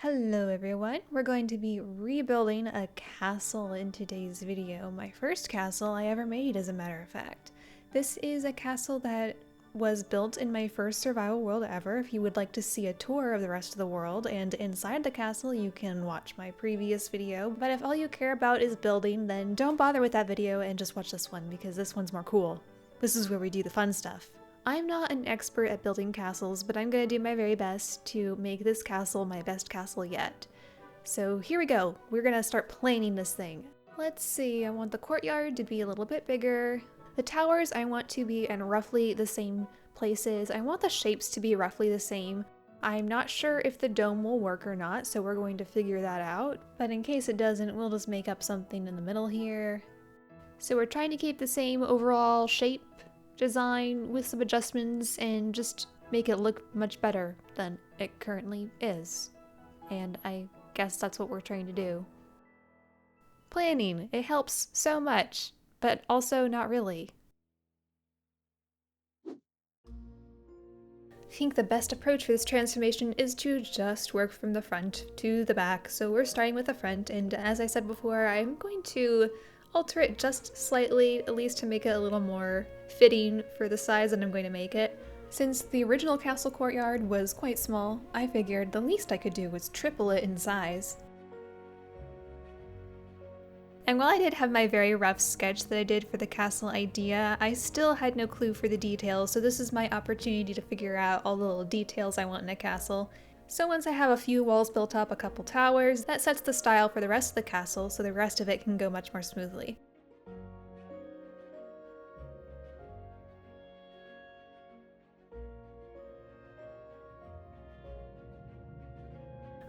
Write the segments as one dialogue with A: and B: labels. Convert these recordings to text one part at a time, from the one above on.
A: Hello everyone, we're going to be rebuilding a castle in today's video. My first castle I ever made, as a matter of fact. This is a castle that was built in my first survival world ever. If you would like to see a tour of the rest of the world and inside the castle, you can watch my previous video. But if all you care about is building, then don't bother with that video and just watch this one, because this one's more cool. This is where we do the fun stuff. I'm not an expert at building castles, but I'm gonna do my very best to make this castle my best castle yet. So here we go, we're gonna start planning this thing. Let's see, I want the courtyard to be a little bit bigger. The towers I want to be in roughly the same places. I want the shapes to be roughly the same. I'm not sure if the dome will work or not, so we're going to figure that out. But in case it doesn't, we'll just make up something in the middle here. So we're trying to keep the same overall shape, design with some adjustments, and just make it look much better than it currently is. And I guess that's what we're trying to do. Planning, it helps so much, but also not really. I think the best approach for this transformation is to just work from the front to the back. So we're starting with the front, and as I said before, I'm going to alter it just slightly, at least to make it a little more fitting for the size that I'm going to make it. Since the original castle courtyard was quite small, I figured the least I could do was triple it in size. And while I did have my very rough sketch that I did for the castle idea, I still had no clue for the details, so this is my opportunity to figure out all the little details I want in a castle. So once I have a few walls built up, a couple towers, that sets the style for the rest of the castle, so the rest of it can go much more smoothly.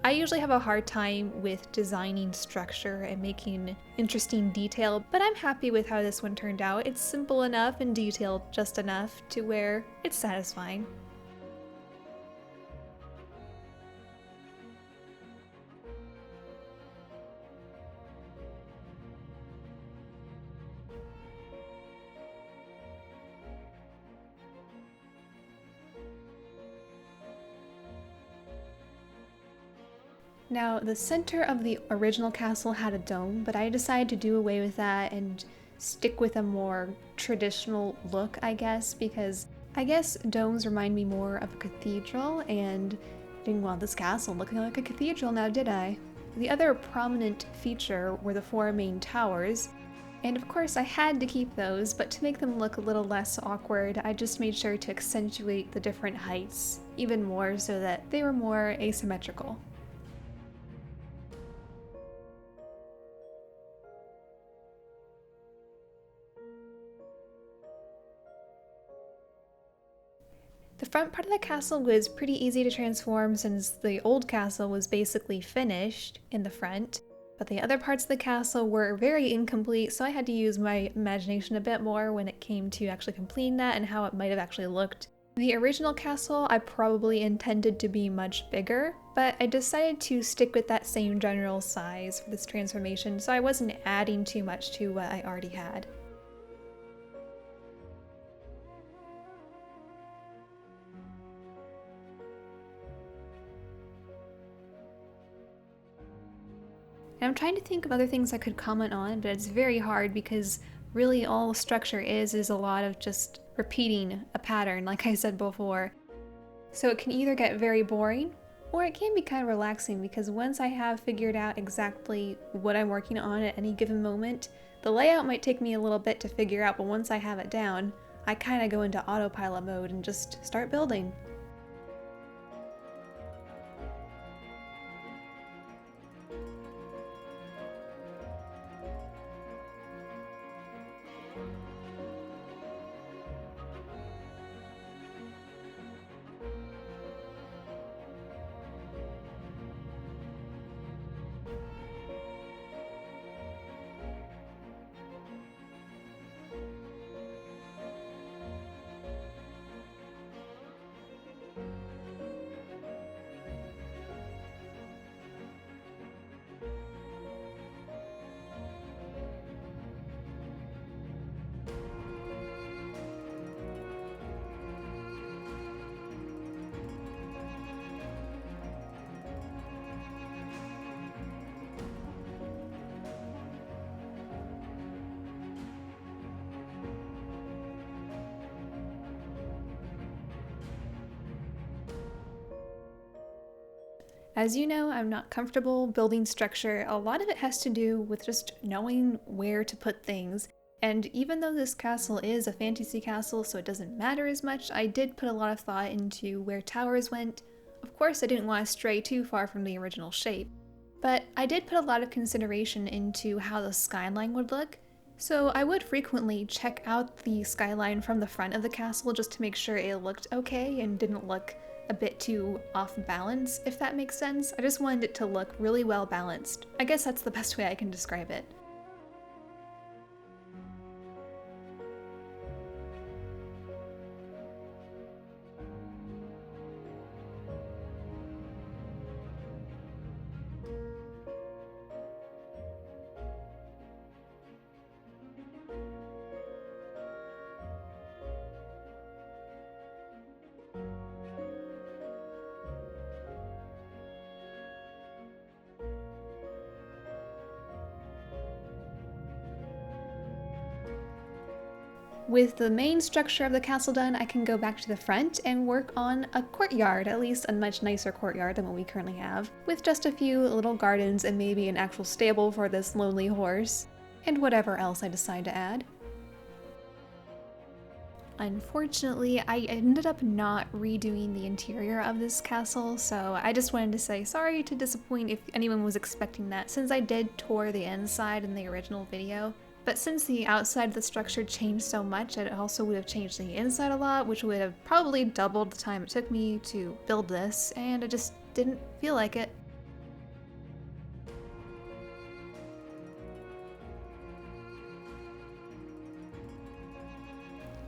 A: I usually have a hard time with designing structure and making interesting detail, but I'm happy with how this one turned out. It's simple enough and detailed just enough to where it's satisfying. Now, the center of the original castle had a dome, but I decided to do away with that and stick with a more traditional look, I guess, because I guess domes remind me more of a cathedral, and I didn't want this castle looking like a cathedral now, did I? The other prominent feature were the four main towers, and of course I had to keep those, but to make them look a little less awkward, I just made sure to accentuate the different heights even more so that they were more asymmetrical. The front part of the castle was pretty easy to transform since the old castle was basically finished in the front, but the other parts of the castle were very incomplete, so I had to use my imagination a bit more when it came to actually completing that and how it might have actually looked. The original castle I probably intended to be much bigger, but I decided to stick with that same general size for this transformation, so I wasn't adding too much to what I already had. And I'm trying to think of other things I could comment on, but it's very hard because really all structure is a lot of just repeating a pattern, like I said before. So it can either get very boring, or it can be kind of relaxing because once I have figured out exactly what I'm working on at any given moment, the layout might take me a little bit to figure out, but once I have it down, I kind of go into autopilot mode and just start building. As you know, I'm not comfortable building structure. A lot of it has to do with just knowing where to put things. And even though this castle is a fantasy castle, so it doesn't matter as much, I did put a lot of thought into where towers went. Of course, I didn't want to stray too far from the original shape, but I did put a lot of consideration into how the skyline would look. So I would frequently check out the skyline from the front of the castle just to make sure it looked okay and didn't look a bit too off balance, if that makes sense. I just wanted it to look really well balanced. I guess that's the best way I can describe it. With the main structure of the castle done, I can go back to the front and work on a courtyard, at least a much nicer courtyard than what we currently have, with just a few little gardens and maybe an actual stable for this lonely horse, and whatever else I decide to add. Unfortunately, I ended up not redoing the interior of this castle, so I just wanted to say sorry to disappoint if anyone was expecting that, since I did tour the inside in the original video. But since the outside of the structure changed so much, it also would have changed the inside a lot, which would have probably doubled the time it took me to build this, and I just didn't feel like it.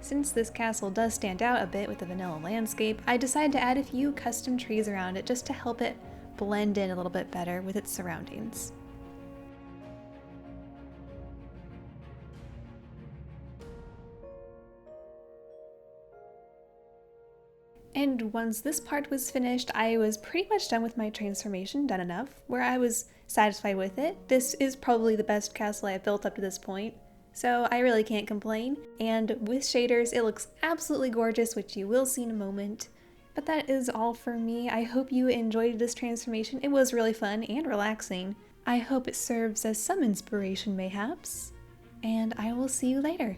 A: Since this castle does stand out a bit with the vanilla landscape, I decided to add a few custom trees around it just to help it blend in a little bit better with its surroundings. And once this part was finished, I was pretty much done with my transformation, done enough, where I was satisfied with it. This is probably the best castle I've built up to this point, so I really can't complain. And with shaders, it looks absolutely gorgeous, which you will see in a moment. But that is all for me. I hope you enjoyed this transformation. It was really fun and relaxing. I hope it serves as some inspiration mayhaps, and I will see you later.